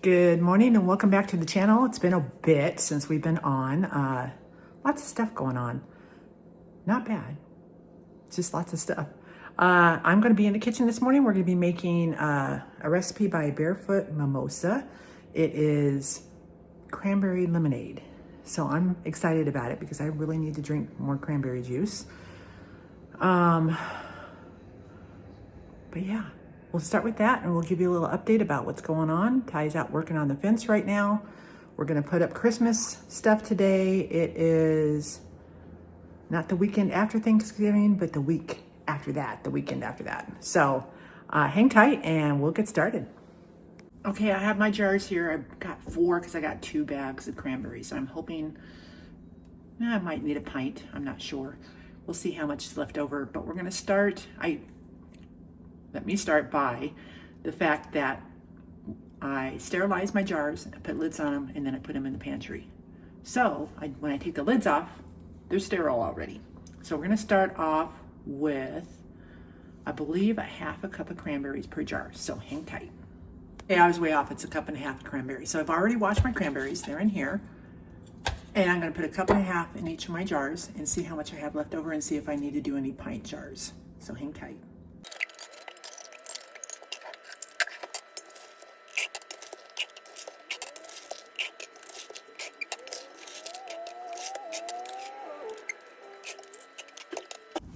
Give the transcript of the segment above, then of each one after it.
Good morning and welcome back to the channel. It's been a bit since we've been on. Lots of stuff going on. Not bad. Just lots of stuff. I'm going to be in the kitchen this morning. We're going to be making a recipe by Barefoot Mimosa. It is cranberry lemonade. So I'm excited about it because I really need to drink more cranberry juice. But yeah. We'll start with that and we'll give you a little update about what's going on. Ty's out working on the fence right now. We're gonna put up Christmas stuff today. It is not the weekend after Thanksgiving, but the week after that, the weekend after that. So hang tight and we'll get started. Okay, I have my jars here. I've got 4 because I got 2 bags of cranberries. So I'm hoping, I might need a pint, I'm not sure. We'll see how much is left over, but we're gonna start. Let me start by the fact that I sterilize my jars, I put lids on them, and then I put them in the pantry. So when I take the lids off, they're sterile already. So we're gonna start off with, I believe, a half a cup of cranberries per jar. So hang tight. Okay, I was way off. It's 1.5 cups of cranberries. So I've already washed my cranberries. They're in here. And I'm gonna put 1.5 cups in each of my jars and see how much I have left over and see if I need to do any pint jars. So hang tight.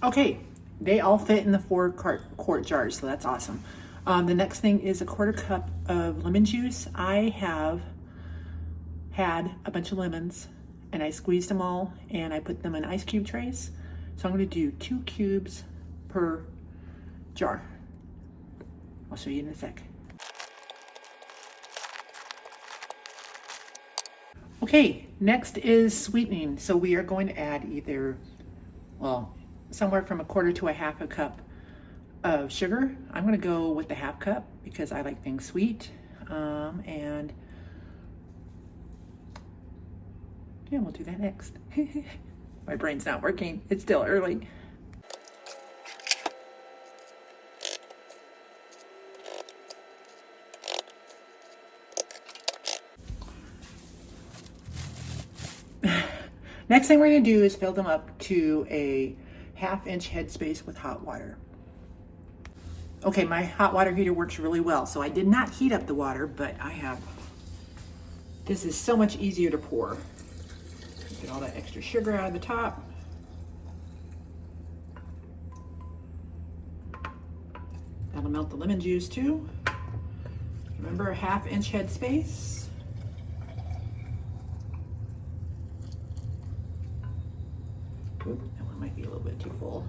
Okay, they all fit in the 4 quart jars, so that's awesome. The next thing is a 1/4 cup of lemon juice. I have had a bunch of lemons and I squeezed them all and I put them in ice cube trays. So I'm gonna do 2 cubes per jar. I'll show you in a sec. Okay, next is sweetening. So we are going to add either, somewhere from 1/4 to 1/2 cup of sugar. I'm gonna go with the 1/2 cup because I like things sweet. And yeah, we'll do that next. My brain's not working. It's still early. Next thing we're gonna do is fill them up to a 1/2 inch headspace with hot water. Okay, my hot water heater works really well, so I did not heat up the water, but this is so much easier to pour. Get all that extra sugar out of the top. That'll melt the lemon juice too. Remember, a 1/2 inch headspace. Oop, that one might be a little bit too full.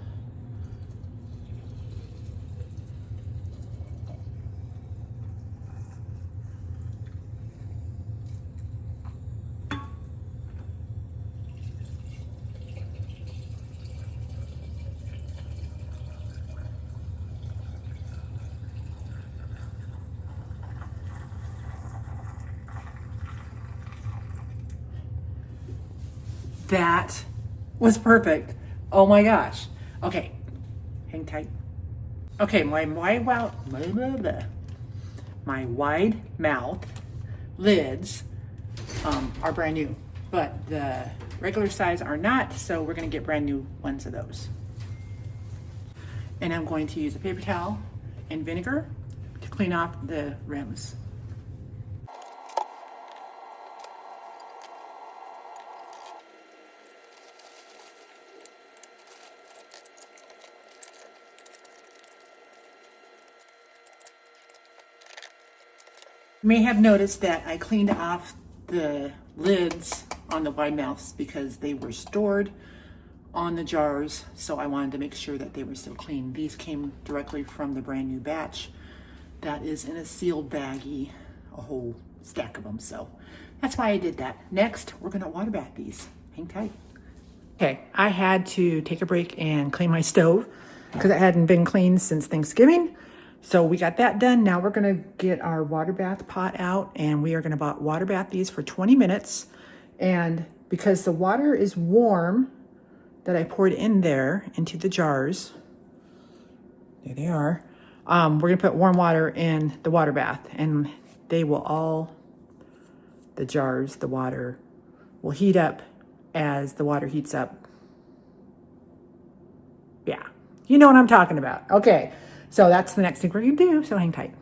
That was perfect. Oh my gosh. Okay, hang tight. Okay, my wide mouth lids are brand new, but the regular size are not, so we're gonna get brand new ones of those. And I'm going to use a paper towel and vinegar to clean off the rims. You may have noticed that I cleaned off the lids on the wide mouths because they were stored on the jars, so I wanted to make sure that they were still clean. These came directly from the brand new batch that is in a sealed baggie, a whole stack of them, so that's why I did that. Next, we're gonna water bath these. Hang tight. Okay, I had to take a break and clean my stove because it hadn't been cleaned since Thanksgiving. So we got that done. Now we're gonna get our water bath pot out and we are gonna water bath these for 20 minutes. And because the water is warm that I poured in there into the jars, there they are, we're gonna put warm water in the water bath and they will all the jars, the water will heat up as the water heats up. Yeah, you know what I'm talking about. Okay, so that's the next thing we're gonna do, so hang tight.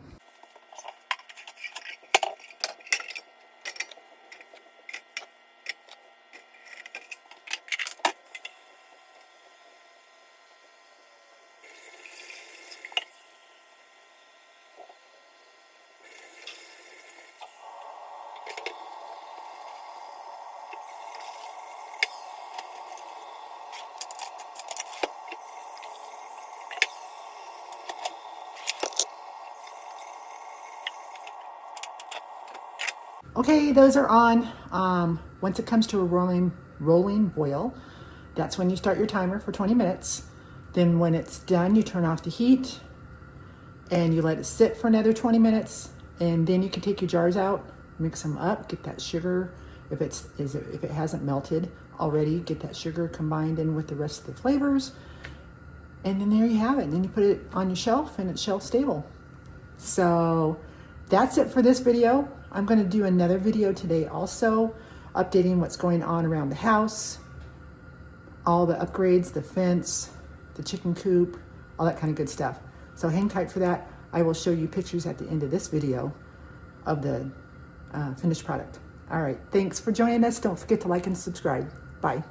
Okay, those are on. Once it comes to a rolling boil, that's when you start your timer for 20 minutes. Then when it's done, you turn off the heat and you let it sit for another 20 minutes. And then you can take your jars out, mix them up, get that sugar. If it hasn't melted already, get that sugar combined in with the rest of the flavors. And then there you have it. And then you put it on your shelf and it's shelf stable. So that's it for this video. I'm going to do another video today also, updating what's going on around the house, all the upgrades, the fence, the chicken coop, all that kind of good stuff. So hang tight for that. I will show you pictures at the end of this video of the finished product. All right, thanks for joining us. Don't forget to like and subscribe. Bye.